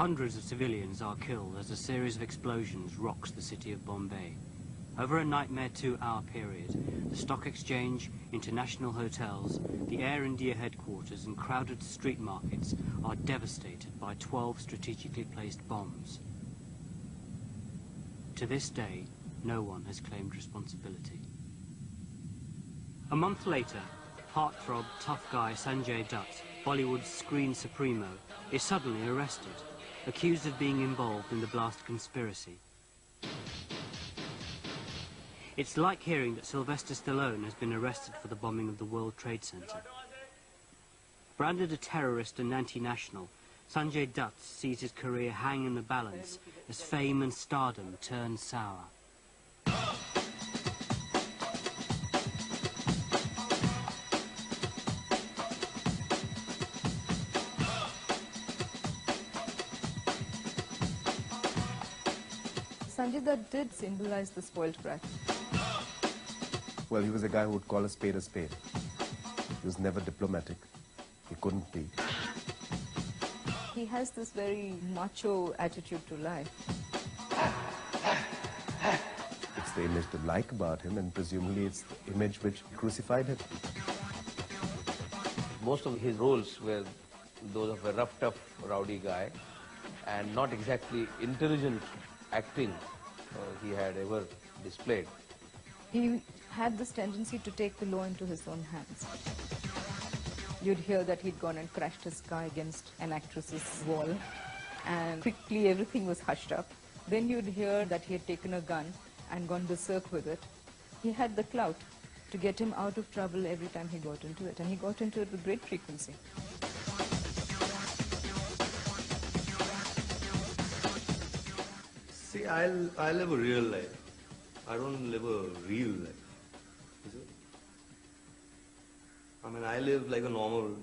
Hundreds of civilians are killed as a series of explosions rocks the city of Bombay. Over a nightmare 2-hour period, the stock exchange, international hotels, the Air India headquarters and crowded street markets are devastated by 12 strategically placed bombs. To this day, no one has claimed responsibility. A month later, heartthrob, tough guy Sanjay Dutt, Bollywood's screen supremo, is suddenly arrested, accused of being involved in the blast conspiracy. It's like hearing that Sylvester Stallone has been arrested for the bombing of the World Trade Center. Branded a terrorist and anti-national, Sanjay Dutt sees his career hang in the balance as fame and stardom turn sour. Sanjay Dutt did symbolize the spoiled brat. Well, he was a guy who would call a spade a spade. He was never diplomatic. He couldn't be. He has this very macho attitude to life. It's the image they like about him, and presumably it's the image which crucified him. Most of his roles were those of a rough, tough, rowdy guy, and not exactly intelligent acting he had ever displayed. He had this tendency to take the law into his own hands. You'd hear that he'd gone and crashed his car against an actress's wall, and quickly everything was hushed up. Then you'd hear that he had taken a gun and gone berserk with it. He had the clout to get him out of trouble every time he got into it, and he got into it with great frequency. See, I live a real life. I don't live a real life. Is it? I mean, I live like a normal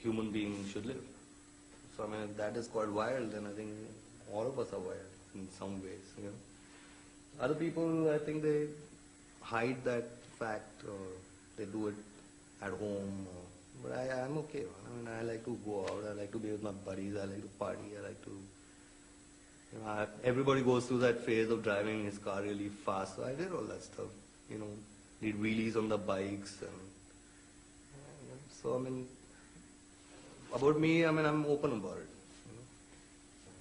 human being should live. So, I mean, if that is called wild, then I think all of us are wild in some ways, you know. Other people, I think they hide that fact, or they do it at home. But I'm okay. I mean, I like to go out. I like to be with my buddies. I like to party. I like to... You know, everybody goes through that phase of driving his car really fast, so I did all that stuff, you know, did wheelies on the bikes, and so, I mean, about me, I mean, I'm open about it. You know?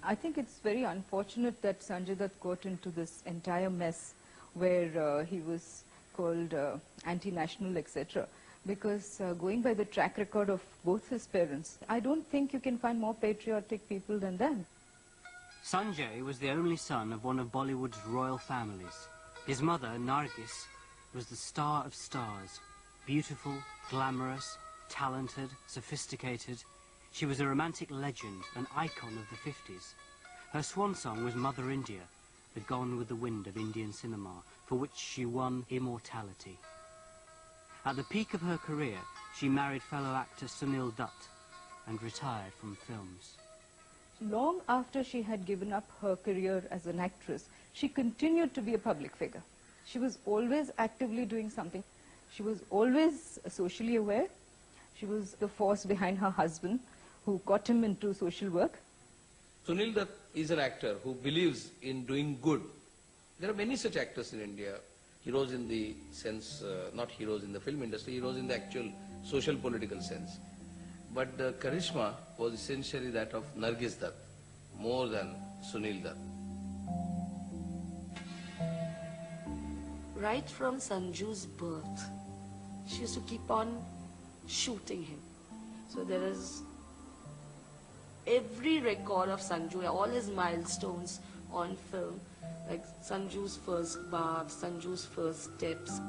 I think it's very unfortunate that Sanjay Dutt got into this entire mess where he was called anti-national, etc. Because going by the track record of both his parents, I don't think you can find more patriotic people than them. Sanjay was the only son of one of Bollywood's royal families. His mother, Nargis, was the star of stars. Beautiful, glamorous, talented, sophisticated. She was a romantic legend, an icon of the 50s. Her swan song was Mother India, the Gone with the Wind of Indian cinema, for which she won immortality. At the peak of her career, she married fellow actor Sunil Dutt and retired from films. Long after she had given up her career as an actress, she continued to be a public figure. She was always actively doing something. She was always socially aware. She was the force behind her husband, who got him into social work. Sunil Dutt is an actor who believes in doing good. There are many such actors in India. Heroes in the sense, not heroes in the film industry, heroes in the actual social political sense. But the charisma was essentially that of Nargis Dutt, more than Sunil Dutt. Right from Sanju's birth, she used to keep on shooting him. So there is every record of Sanju, all his milestones on film, like Sanju's first bath, Sanju's first steps.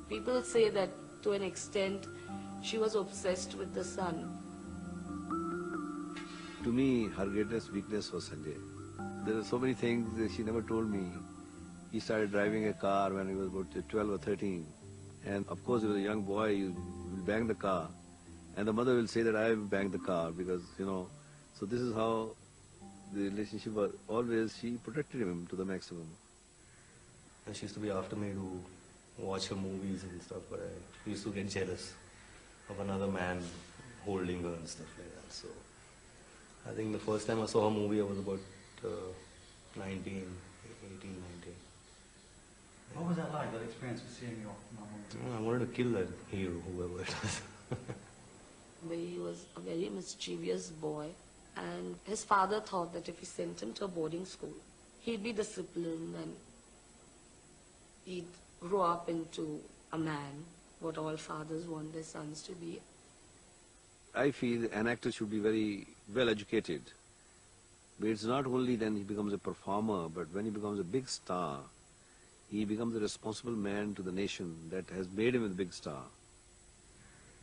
People say that to an extent she was obsessed with the sun. To me, her greatest weakness was Sanjay. There are so many things that she never told me. He started driving a car when he was about 12 or 13. And of course, he was a young boy, he will bang the car. And the mother will say that I banged the car because, you know, so this is how the relationship was. Always, she protected him to the maximum. And she used to be after me to watch her movies and stuff, but I used to get jealous of another man holding her and stuff like that. So I think the first time I saw her movie, I was about 19, 18, 19. What was that like, that experience of seeing your mum? I wanted to kill that hero, whoever it was. But he was a very mischievous boy, and his father thought that if he sent him to a boarding school, he'd be disciplined and he'd grow up into a man, what all fathers want their sons to be. I feel an actor should be very well educated. But it's not only then he becomes a performer, but when he becomes a big star, he becomes a responsible man to the nation that has made him a big star.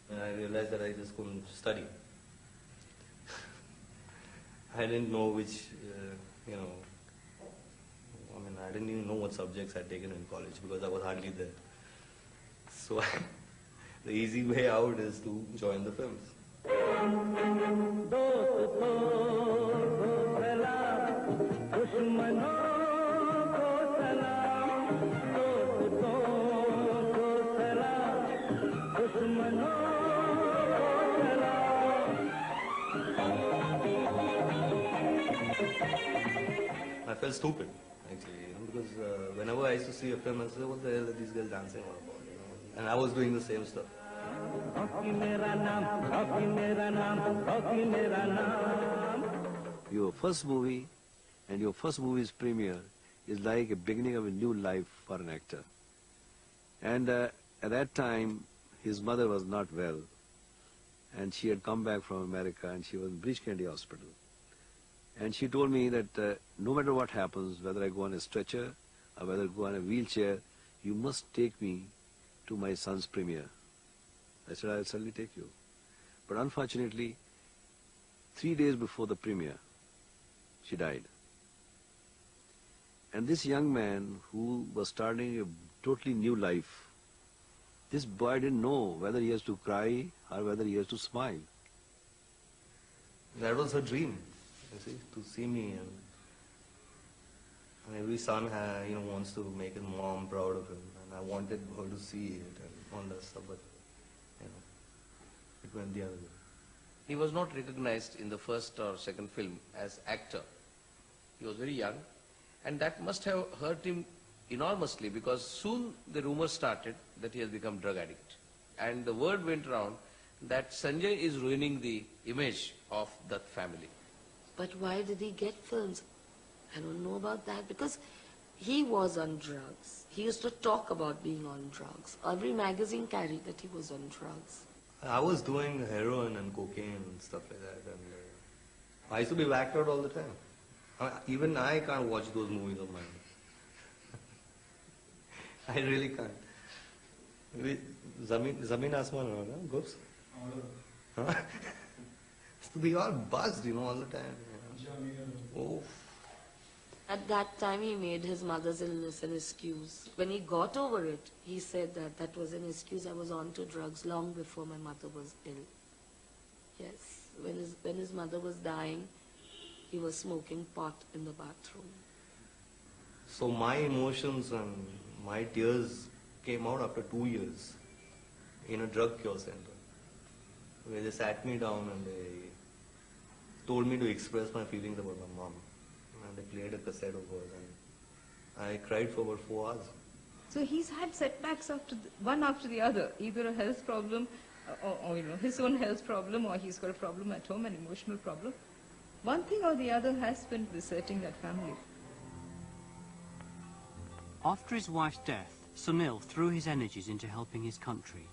And I realized that I just couldn't study. I didn't know which, I didn't even know what subjects I'd taken in college because I was hardly there. So the easy way out is to join the films. I felt stupid, actually, because whenever I used to see a film, I said, what the hell are these girls dancing all about? And I was doing the same stuff. Your first movie and your first movie's premiere is like a beginning of a new life for an actor. And at that time, his mother was not well, and she had come back from America, and she was in Breach Candy Hospital. And she told me that no matter what happens, whether I go on a stretcher or whether I go on a wheelchair, you must take me to my son's premiere. I said, I'll certainly take you. But unfortunately, 3 days before the premiere, she died. And this young man who was starting a totally new life, this boy didn't know whether he has to cry or whether he has to smile. That was her dream, you see, to see me. And every son wants to make his mom proud of him. And I wanted her to see it and all that stuff, but it went the other way. He was not recognized in the first or second film as actor. He was very young, and that must have hurt him enormously because soon the rumor started that he has become drug addict. And the word went around that Sanjay is ruining the image of that family. But why did he get films? I don't know about that because he was on drugs. He used to talk about being on drugs. Every magazine carried that he was on drugs. I was doing heroin and cocaine and stuff like that. And I used to be whacked out all the time. Even I can't watch those movies of mine. I really can't. Zameen Asman, Goops? Huh? We all buzzed, all the time. Oh. At that time, he made his mother's illness an excuse. When he got over it, he said that that was an excuse. I was on to drugs long before my mother was ill. Yes, when his mother was dying, he was smoking pot in the bathroom. So my emotions and my tears came out after 2 years in a drug cure center, where they sat me down and they told me to express my feelings about my mom. And they played a cassette of hers and I cried for about 4 hours. So he's had setbacks one after the other, either a health problem or his own health problem, or he's got a problem at home, an emotional problem. One thing or the other has been besetting that family. After his wife's death, Sunil threw his energies into helping his country.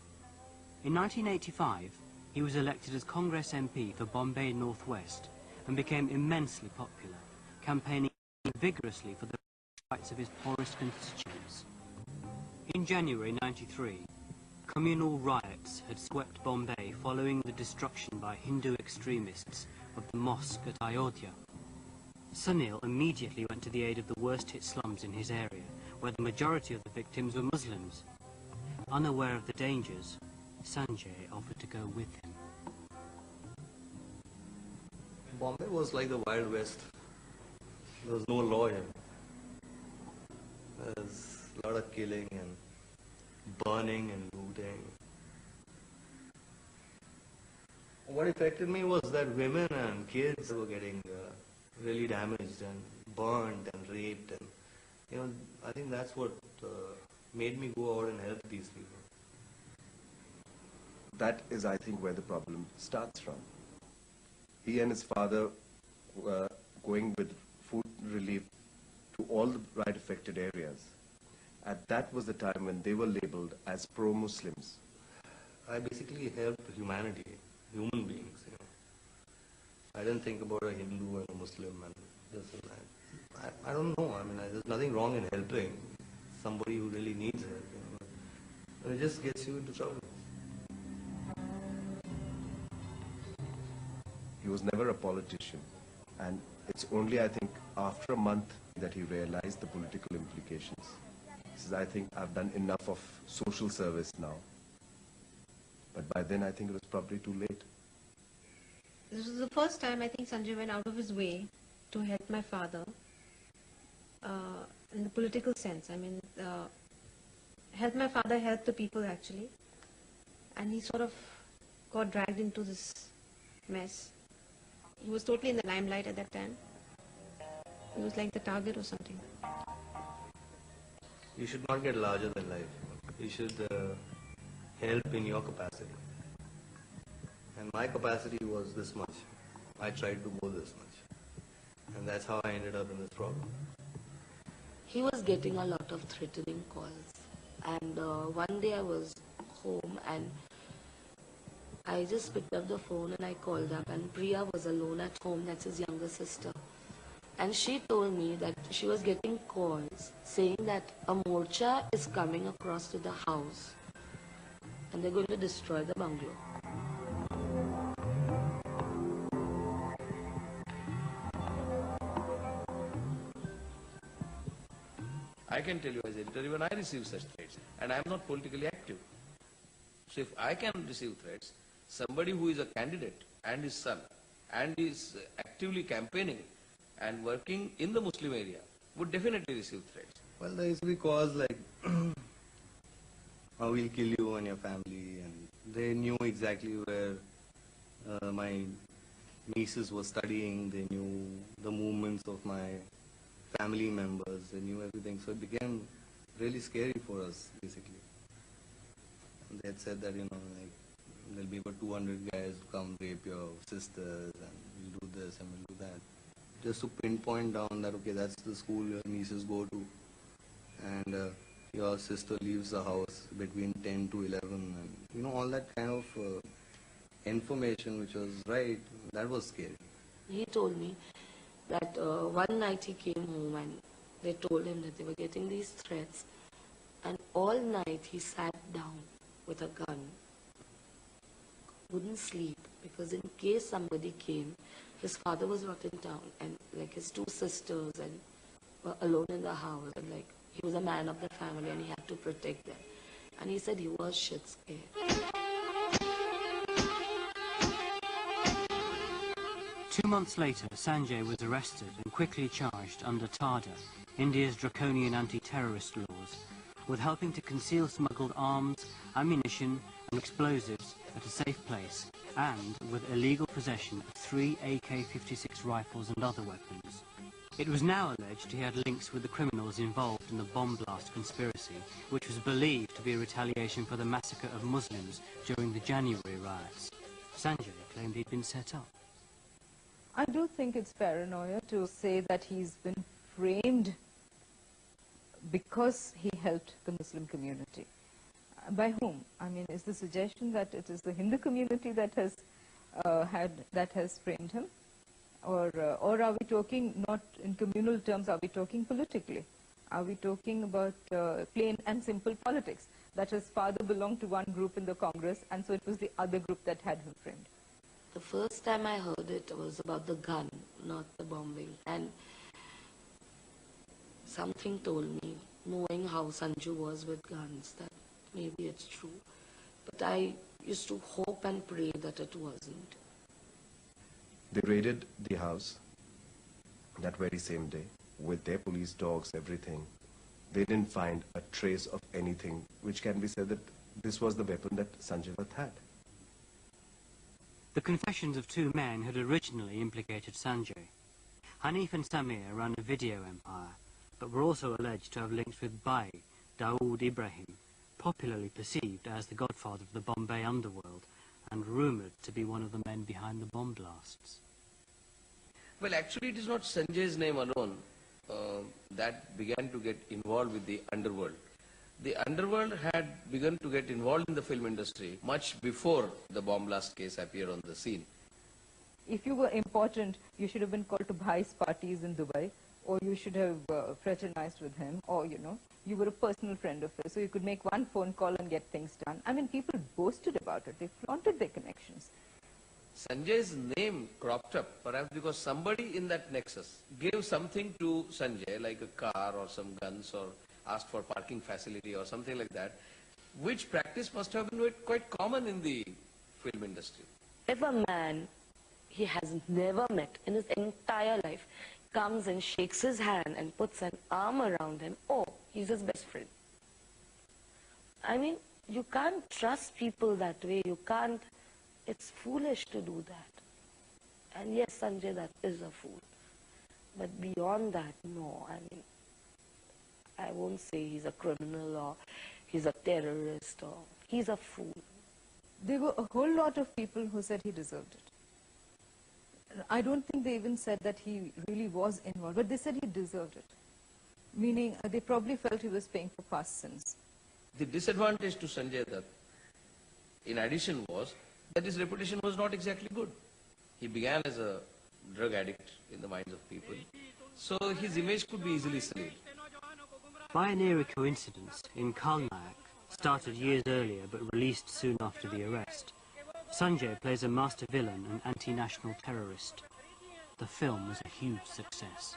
In 1985, he was elected as Congress MP for Bombay North West and became immensely popular, campaigning vigorously for the rights of his poorest constituents. In January 93, communal riots had swept Bombay following the destruction by Hindu extremists of the mosque at Ayodhya. Sunil immediately went to the aid of the worst-hit slums in his area, where the majority of the victims were Muslims. Unaware of the dangers, Sanjay offered to go with him. Bombay was like the Wild West. There was no law here. There was a lot of killing and burning and looting. What affected me was that women and kids were getting really damaged and burned and raped, and I think that's what made me go out and help these people. That is, I think, where the problem starts from. He and his father were going with food relief to all the right affected areas. And that was the time when they were labeled as pro-Muslims. I basically helped humanity, human beings. I didn't think about a Hindu and a Muslim and this and that. I don't know. I mean, there's nothing wrong in helping somebody who really needs help. But it just gets you into trouble. He was never a politician. And it's only, I think, after a month that he realized the political implications. He says, I think I've done enough of social service now. But by then, I think it was probably too late. This was the first time I think Sanjay went out of his way to help my father in the political sense. I mean, help my father help the people actually. And he sort of got dragged into this mess. He was totally in the limelight at that time. He was like the target or something. You should not get larger than life. You should help in your capacity. And my capacity was this much. I tried to go this much. And that's how I ended up in this problem. He was getting a lot of threatening calls. And one day I was home and I just picked up the phone and I called up, and Priya was alone at home, that's his younger sister. And she told me that she was getting calls saying that a morcha is coming across to the house and they're going to destroy the bungalow. I can tell you as editor, even I receive such threats, and I am not politically active. So if I can receive threats, somebody who is a candidate and his son and is actively campaigning and working in the Muslim area would definitely receive threats. Well, there used to be calls like, oh, we'll kill you and your family, and they knew exactly where my nieces were studying, they knew the movements of my family members, they knew everything, so it became really scary for us, basically. And they had said that, like, there'll be about 200 guys who come rape your sisters, and we'll do this and we'll do that. Just to pinpoint down that, okay, that's the school your nieces go to, and your sister leaves the house between 10 to 11, and all that kind of information which was right, that was scary. He told me that one night he came home and they told him that they were getting these threats, and all night he sat down with a gun, wouldn't sleep, because in case somebody came, his father was not in town, and like his two sisters and were alone in the house, and like he was a man of the family and he had to protect them. And he said he was shit scared. 2 months later, Sanjay was arrested and quickly charged under TADA, India's draconian anti-terrorist laws, with helping to conceal smuggled arms, ammunition and explosives at a safe place, and with illegal possession of 3 AK-56 rifles and other weapons. It was now alleged he had links with the criminals involved in the bomb blast conspiracy, which was believed to be a retaliation for the massacre of Muslims during the January riots. Sanjay claimed he'd been set up. I do think it's paranoia to say that he's been framed because he helped the Muslim community. By whom? I mean, is the suggestion that it is the Hindu community that has framed him? Or are we talking not in communal terms, are we talking politically? Are we talking about plain and simple politics? That his father belonged to one group in the Congress, and so it was the other group that had him framed. The first time I heard it was about the gun, not the bombing. And something told me, knowing how Sanju was with guns, that maybe it's true. But I used to hope and pray that it wasn't. They raided the house that very same day with their police dogs, everything. They didn't find a trace of anything which can be said that this was the weapon that Sanjay Dutt had. The confessions of two men had originally implicated Sanjay. Hanif and Samir ran a video empire, but were also alleged to have links with Bai, Dawood Ibrahim, popularly perceived as the godfather of the Bombay underworld, and rumoured to be one of the men behind the bomb blasts. Well, actually it is not Sanjay's name alone that began to get involved with the underworld. The underworld had begun to get involved in the film industry much before the bomb blast case appeared on the scene. If you were important, you should have been called to Bhai's parties in Dubai, or you should have fraternized with him, or, you know, you were a personal friend of his, so you could make one phone call and get things done. I mean, people boasted about it. They flaunted their connections. Sanjay's name cropped up, perhaps because somebody in that nexus gave something to Sanjay, like a car or some guns, or asked for parking facility or something like that, which practice must have been quite common in the film industry. If a man he has never met in his entire life comes and shakes his hand and puts an arm around him, oh, he's his best friend. I mean, you can't trust people that way. You can't. It's foolish to do that. And yes, Sanjay Dutt is a fool. But beyond that, no. I mean, I won't say he's a criminal or he's a terrorist or he's a fool. There were a whole lot of people who said he deserved it. I don't think they even said that he really was involved, but they said he deserved it. Meaning, they probably felt he was paying for past sins. The disadvantage to Sanjay Dutt, in addition, was that his reputation was not exactly good. He began as a drug addict in the minds of people, so his image could be easily sullied. By an eerie coincidence, in Khalnayak, started years earlier but released soon after the arrest, Sanjay plays a master villain and anti-national terrorist. The film was a huge success.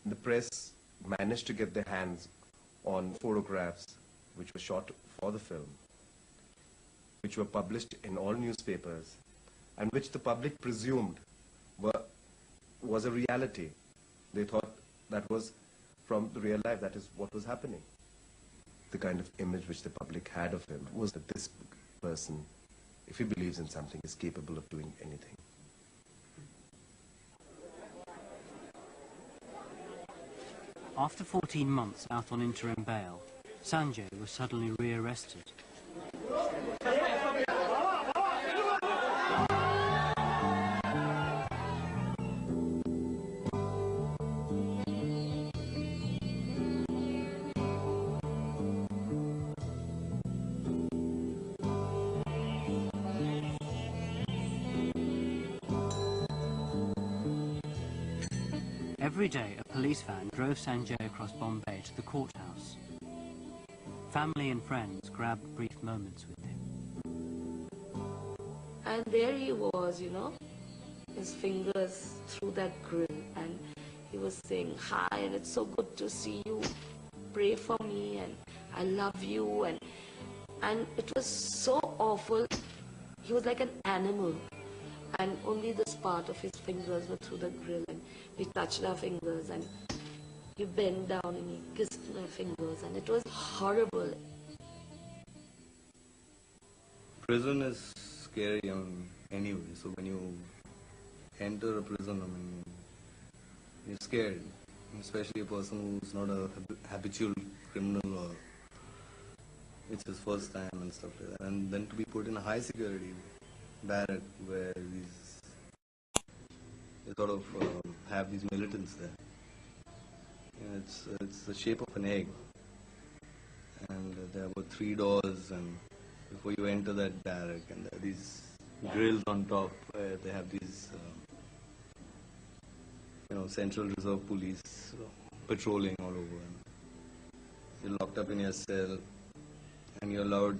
The press managed to get their hands on photographs which were shot for the film, which were published in all newspapers, and which the public presumed was a reality. They thought that was from the real life, that is what was happening. The kind of image which the public had of him was that this person, if he believes in something, is capable of doing anything. After 14 months out on interim bail, Sanjay was suddenly rearrested. Every day, a police van drove Sanjay across Bombay to the courthouse. Family and friends grabbed brief moments with him. And there he was, you know, his fingers through that grill, and he was saying, hi, and it's so good to see you, pray for me, and I love you, and it was so awful. He was like an animal, and only this part of his fingers were through the grill, and we touched our fingers, and he bent down and he kissed my fingers, and it was horrible. Prison is scary anyway, so when you enter a prison, you're scared, especially a person who's not a habitual criminal or it's his first time and stuff like that. And then to be put in a high security barrack where they sort of have these militants there. And it's the shape of an egg, and there were 3 doors, and before you enter that barrack, and there are these grills on top where they have these Central Reserve Police patrolling all over. And you're locked up in your cell, and you're allowed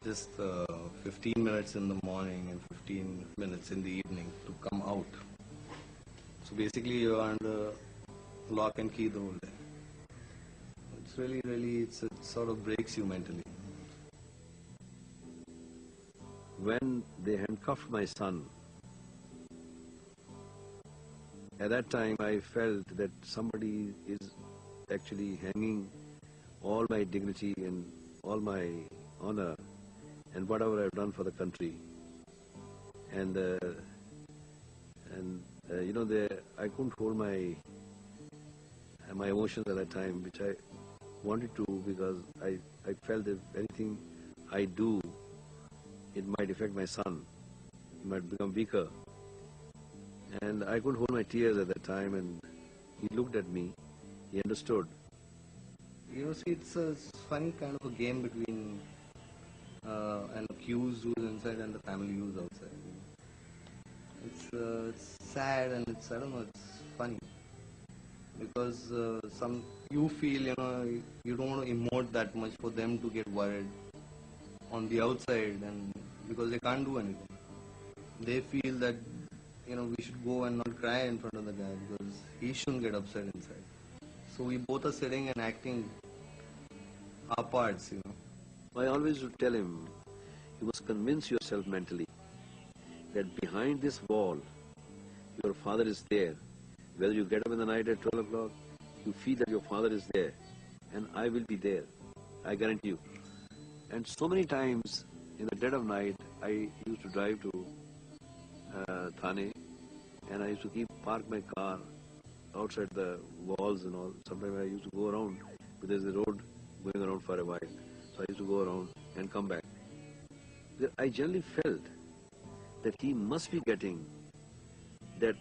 just 15 minutes in the morning and 15 minutes in the evening to come out. So basically you're under lock and key the whole day. It's really, it sort of breaks you mentally. When they handcuffed my son, at that time I felt that somebody is actually hanging all my dignity and all my honor and whatever I've done for the country. And I couldn't hold my emotions at that time, which I wanted to, because I felt that anything I do, it might affect my son. He might become weaker. And I couldn't hold my tears at that time, and he looked at me. He understood. You know, see, it's a funny kind of a game between an accused who's inside and the family who's outside. It's sad and it's, I don't know, it's funny. Because you feel, you know, you don't want to emote that much for them to get worried on the outside, and because they can't do anything. They feel that, you know, we should go and not cry in front of the guy because he shouldn't get upset inside. So we both are sitting and acting our parts, you know. I always would tell him, you must convince yourself mentally that behind this wall, your father is there. Whether you get up in the night at 12 o'clock, you feel that your father is there, and I will be there. I guarantee you. And so many times in the dead of night, I used to drive to Thane, and I used to park my car outside the walls and all. Sometimes I used to go around, but there's a road going around for a while. So I used to go around and come back. I generally felt that he must be getting that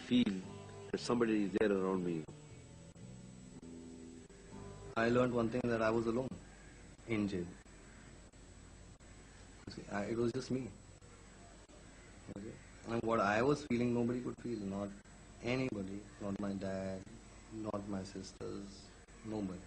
feel that somebody is there around me. I learned one thing, that I was alone in jail. See, it was just me. Okay? And what I was feeling, nobody could feel. Not anybody. Not my dad, not my sisters, nobody.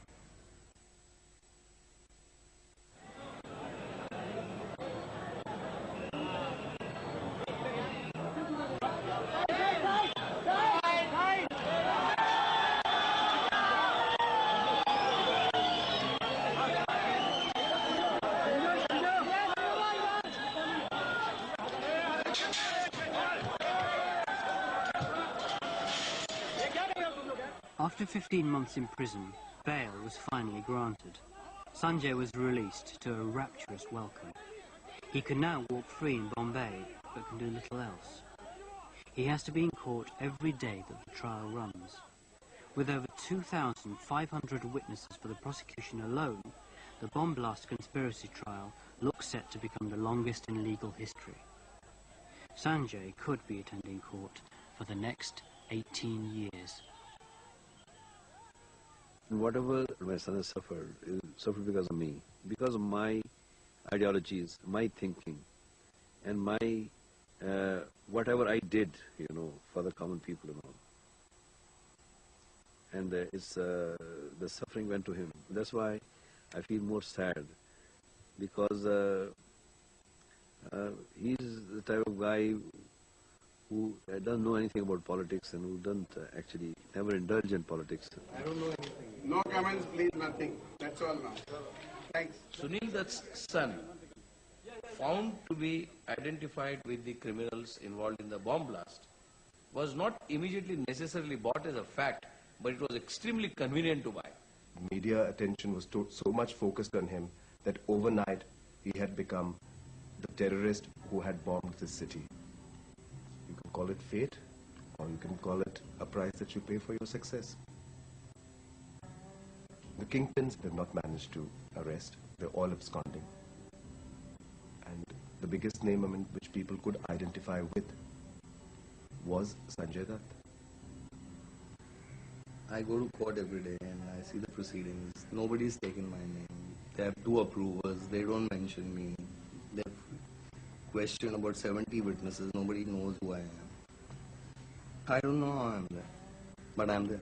After 15 months in prison, bail was finally granted. Sanjay was released to a rapturous welcome. He can now walk free in Bombay, but can do little else. He has to be in court every day that the trial runs. With over 2,500 witnesses for the prosecution alone, the bomb blast conspiracy trial looks set to become the longest in legal history. Sanjay could be attending court for the next 18 years. Whatever my son has suffered because of me, because of my ideologies, my thinking, and my whatever I did, you know, for the common people and all. And the suffering went to him. That's why I feel more sad, because he's the type of guy who doesn't know anything about politics and who doesn't actually never indulge in politics. I don't know anything. No comments, please, nothing. That's all now. Thanks. Sunil Dutt's son, found to be identified with the criminals involved in the bomb blast, was not immediately necessarily bought as a fact, but it was extremely convenient to buy. Media attention was so much focused on him that overnight he had become the terrorist who had bombed the city. You can call it fate, or you can call it a price that you pay for your success. The kingpins they've not managed to arrest. They're all absconding. And the biggest name which people could identify with was Sanjay Dutt. I go to court every day and I see the proceedings. Nobody's taken my name. They have 2 approvers. They don't mention me. They've questioned about 70 witnesses. Nobody knows who I am. I don't know how I'm there, but I'm there.